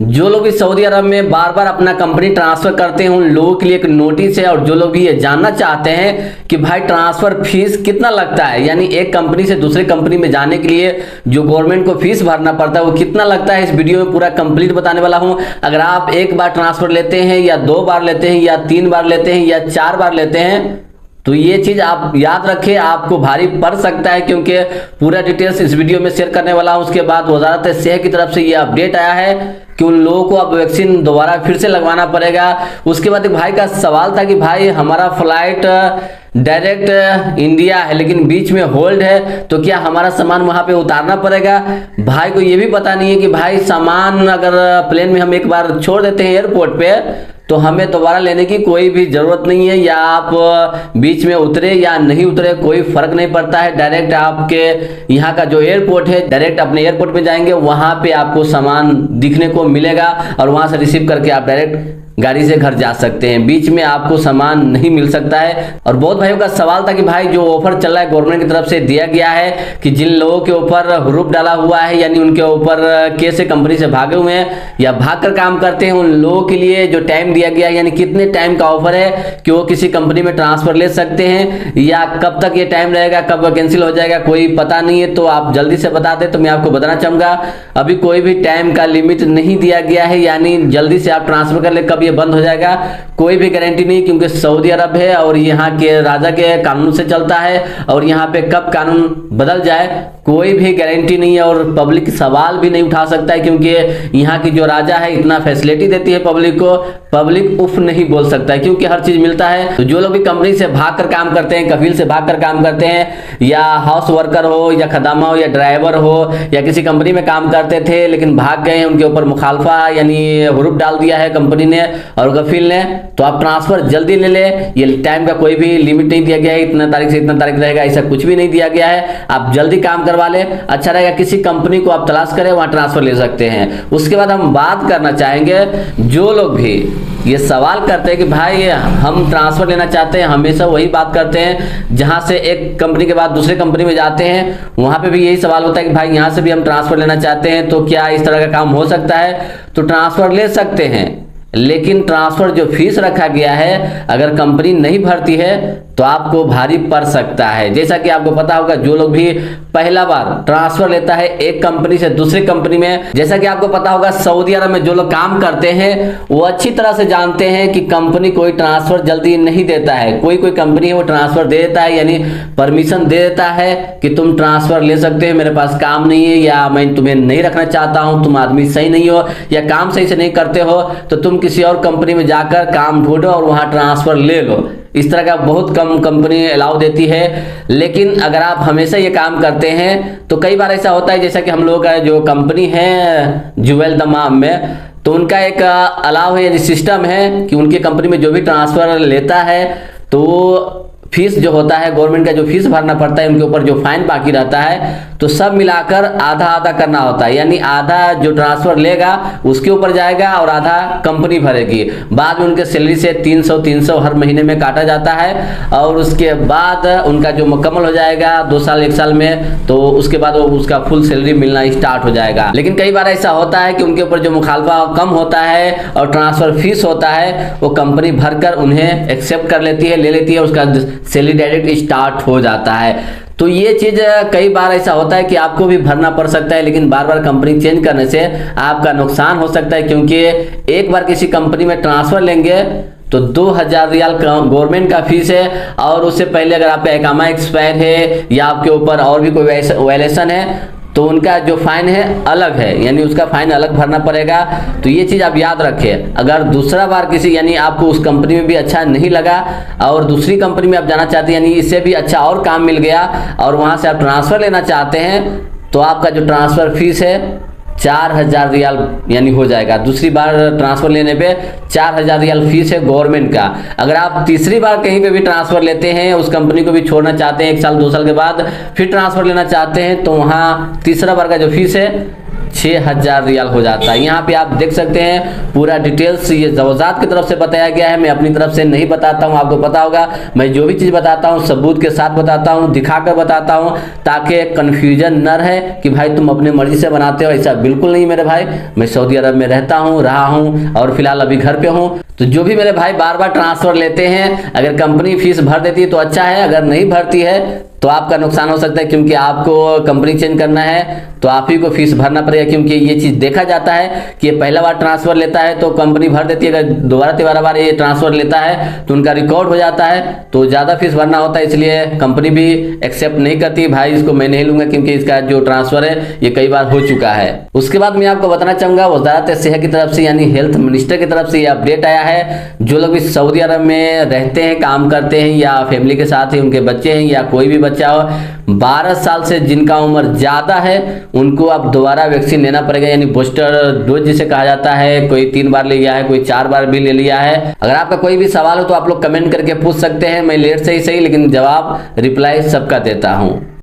जो लोग भी सऊदी अरब में बार बार अपना कंपनी ट्रांसफर करते हैं उन लोगों के लिए एक नोटिस है। और जो लोग भी ये जानना चाहते हैं कि भाई ट्रांसफर फीस कितना लगता है, यानी एक कंपनी से दूसरे कंपनी में जाने के लिए जो गवर्नमेंट को फीस भरना पड़ता है वो कितना लगता है, इस वीडियो में पूरा कंप्लीट बताने वाला हूं। अगर आप एक बार ट्रांसफर लेते हैं या 2 बार लेते हैं या 3 बार लेते हैं या 4 बार लेते हैं तो ये चीज आप याद रखें, आपको भारी पड़ सकता है, क्योंकि पूरा डिटेल्स इस वीडियो में शेयर करने वाला हूं। उसके बाद वजारत सेहत की तरफ से ये अपडेट आया है कि उन लोगों को अब वैक्सीन दोबारा फिर से लगवाना पड़ेगा। उसके बाद एक भाई का सवाल था कि भाई हमारा फ्लाइट डायरेक्ट इंडिया है लेकिन बीच में होल्ड है, तो क्या हमारा सामान वहां पे उतारना पड़ेगा। भाई को ये भी पता नहीं है कि भाई सामान अगर प्लेन में हम एक बार छोड़ देते हैं एयरपोर्ट पे तो हमें दोबारा लेने की कोई भी जरूरत नहीं है, या आप बीच में उतरे या नहीं उतरे कोई फर्क नहीं पड़ता है। डायरेक्ट आपके यहाँ का जो एयरपोर्ट है, डायरेक्ट अपने एयरपोर्ट पे जाएंगे, वहां पे आपको सामान दिखने को मिलेगा और वहां से रिसीव करके आप डायरेक्ट गाड़ी से घर जा सकते हैं। बीच में आपको सामान नहीं मिल सकता है। और बहुत भाइयों का सवाल था कि भाई जो ऑफर चल रहा है गवर्नमेंट की तरफ से दिया गया है कि जिन लोगों के ऊपर हुरूफ डाला हुआ है, यानी उनके ऊपर केस कंपनी से भागे हुए हैं या भाग कर काम करते हैं, उन लोगों के लिए जो टाइम दिया गया है, यानी कितने टाइम का ऑफर है कि वो किसी कंपनी में ट्रांसफर ले सकते हैं, या कब तक ये टाइम रहेगा, कब कैंसिल हो जाएगा, कोई पता नहीं है। तो आप जल्दी से बता दें तो मैं आपको बताना चाहूंगा अभी कोई भी टाइम का लिमिट नहीं दिया गया है, यानी जल्दी से आप ट्रांसफर कर ले, कब ये बंद हो जाएगा कोई भी गारंटी नहीं, क्योंकि सऊदी अरब है और यहाँ के राजा के कानून से चलता है और यहाँ पे कब कानून बदल जाए कोई भी गारंटी नहीं है। और पब्लिक सवाल भी नहीं उठा सकता है, क्योंकि यहाँ की जो राजा है इतना फैसिलिटी देती है पब्लिक को, पब्लिक उफ नहीं बोल सकता है, क्योंकि हर चीज मिलता है। तो जो लोग भी कंपनी से भाग कर काम करते हैं, कफील से भाग कर काम करते हैं, या हाउस वर्कर हो या खदामा हो या ड्राइवर हो या किसी कंपनी में काम करते थे लेकिन भाग गए, उनके ऊपर मुखालफा यानी हुरूफ डाल दिया है कंपनी ने और कफील ने, तो आप ट्रांसफर जल्दी ले ले। ये टाइम का कोई भी लिमिट नहीं दिया गया है, इतना तारीख से इतना तारीख रहेगा, ऐसा कुछ भी नहीं दिया गया है। आप जल्दी काम करवा ले, अच्छा रहेगा। किसी कंपनी को आप तलाश करें, वहां ट्रांसफर ले सकते हैं। उसके बाद हम बात करना चाहेंगे जो लोग भी ये सवाल करते हैं कि भाई हम ट्रांसफर लेना चाहते हैं, हमेशा वही बात करते हैं जहां से एक कंपनी के बाद दूसरे कंपनी में जाते हैं, वहां पे भी यही सवाल होता है कि भाई यहां से भी हम ट्रांसफर लेना चाहते हैं, तो क्या इस तरह का काम हो सकता है। तो ट्रांसफर ले सकते हैं, लेकिन ट्रांसफर जो फीस रखा गया है अगर कंपनी नहीं भरती है तो आपको भारी पड़ सकता है। जैसा कि आपको पता होगा जो लोग भी पहला बार ट्रांसफर लेता है एक कंपनी से दूसरी कंपनी में, जैसा कि आपको पता होगा सऊदी अरब में जो लोग काम करते हैं वो अच्छी तरह से जानते हैं कि कंपनी कोई ट्रांसफर जल्दी नहीं देता है। कोई कोई कंपनी है वो ट्रांसफर दे देता है, यानी परमिशन दे देता है कि तुम ट्रांसफर ले सकते हो, मेरे पास काम नहीं है या मैं तुम्हें नहीं रखना चाहता हूं, तुम आदमी सही नहीं हो या काम सही से नहीं करते हो, तो तुम किसी और कंपनी में जाकर काम ढूंढो और वहां ट्रांसफर ले लो। इस तरह का बहुत कम कंपनी अलाउ देती है। लेकिन अगर आप हमेशा ये काम करते हैं तो कई बार ऐसा होता है, जैसा कि हम लोगों का जो कंपनी है जुवेल दमाम में, तो उनका एक अलाउ है यानी सिस्टम है कि उनकी कंपनी में जो भी ट्रांसफर लेता है तो फीस जो होता है गवर्नमेंट का जो फीस भरना पड़ता है, उनके ऊपर जो फाइन बाकी रहता है, तो सब मिलाकर आधा आधा करना होता है, यानी आधा जो ट्रांसफर लेगा उसके ऊपर जाएगा और आधा कंपनी भरेगी। बाद में उनके सैलरी से 300 हर महीने में काटा जाता है और उसके बाद उनका जो मुकम्मल हो जाएगा 2 साल 1 साल में, तो उसके बाद वो उसका फुल सैलरी मिलना स्टार्ट हो जाएगा। लेकिन कई बार ऐसा होता है कि उनके ऊपर जो मुखालफा कम होता है और ट्रांसफर फीस होता है वो कंपनी भरकर उन्हें एक्सेप्ट कर लेती है, ले लेती है, उसका सैलरी डायरेक्ट स्टार्ट हो जाता है। तो ये चीज कई बार ऐसा होता है कि आपको भी भरना पड़ सकता है, लेकिन बार बार कंपनी चेंज करने से आपका नुकसान हो सकता है, क्योंकि एक बार किसी कंपनी में ट्रांसफर लेंगे तो 2000 रियाल गवर्नमेंट का फीस है, और उससे पहले अगर आपका इकामा एक्सपायर है या आपके ऊपर और भी कोई वायलेशन है तो उनका जो फाइन है अलग है, यानी उसका फाइन अलग भरना पड़ेगा। तो ये चीज आप याद रखें। अगर दूसरा बार किसी यानी आपको उस कंपनी में भी अच्छा नहीं लगा और दूसरी कंपनी में आप जाना चाहते हैं, यानी इससे भी अच्छा और काम मिल गया और वहां से आप ट्रांसफर लेना चाहते हैं, तो आपका जो ट्रांसफर फीस है 4000 रियाल यानी हो जाएगा। दूसरी बार ट्रांसफर लेने पे 4000 रियाल फीस है गवर्नमेंट का। अगर आप तीसरी बार कहीं पे भी ट्रांसफर लेते हैं, उस कंपनी को भी छोड़ना चाहते हैं, 1 साल 2 साल के बाद फिर ट्रांसफर लेना चाहते हैं, तो वहां तीसरा बार का जो फीस है 6000 रियाल हो जाता है। यहाँ पे आप देख सकते हैं पूरा डिटेल्स ये जवजात की तरफ से बताया गया है, मैं अपनी तरफ से नहीं बताता हूँ। आपको पता होगा मैं जो भी चीज़ बताता हूँ सबूत के साथ बताता हूँ, दिखाकर बताता हूँ, ताकि कन्फ्यूजन न रहे कि भाई तुम अपने मर्जी से बनाते हो। ऐसा बिल्कुल नहीं मेरे भाई, मैं सऊदी अरब में रहता हूँ, रहा हूँ और फिलहाल अभी घर पे हूँ। तो जो भी मेरे भाई बार बार ट्रांसफर लेते हैं, अगर कंपनी फीस भर देती है तो अच्छा है, अगर नहीं भरती है तो आपका नुकसान हो सकता है, क्योंकि आपको कंपनी चेंज करना है तो आप ही को फीस भरना पड़ेगा। क्योंकि ये चीज़ देखा जाता है कि ये पहला बार ट्रांसफर लेता है तो कंपनी भर देती है, अगर दोबारा तिबारा बार ये ट्रांसफर लेता है तो उनका रिकॉर्ड हो जाता है, तो ज़्यादा फीस भरना होता है, इसलिए कंपनी भी एक्सेप्ट नहीं करती। भाई इसको मैं नहीं लूँगा क्योंकि इसका जो ट्रांसफर है ये कई बार हो चुका है। उसके बाद मैं आपको बताना चाहूँगा वज़ारत सेहत की तरफ से यानी हेल्थ मिनिस्टर की तरफ से ये अपडेट आया है, जो लोग भी सऊदी अरब में रहते हैं, काम करते हैं या फैमिली के साथ ही उनके बच्चे हैं या कोई भी बच्चा हो, 12 साल से जिनका उम्र ज़्यादा है उनको अब दोबारा वैक्सीन लेना पड़ेगा, यानी बूस्टर डोज जिसे कहा जाता है। कोई 3 बार ले लिया है, कोई 4 बार भी ले लिया है। अगर आपका कोई भी सवाल हो तो आप लोग कमेंट करके पूछ सकते हैं, मैं लेट से ही सही लेकिन जवाब रिप्लाई सबका देता हूँ।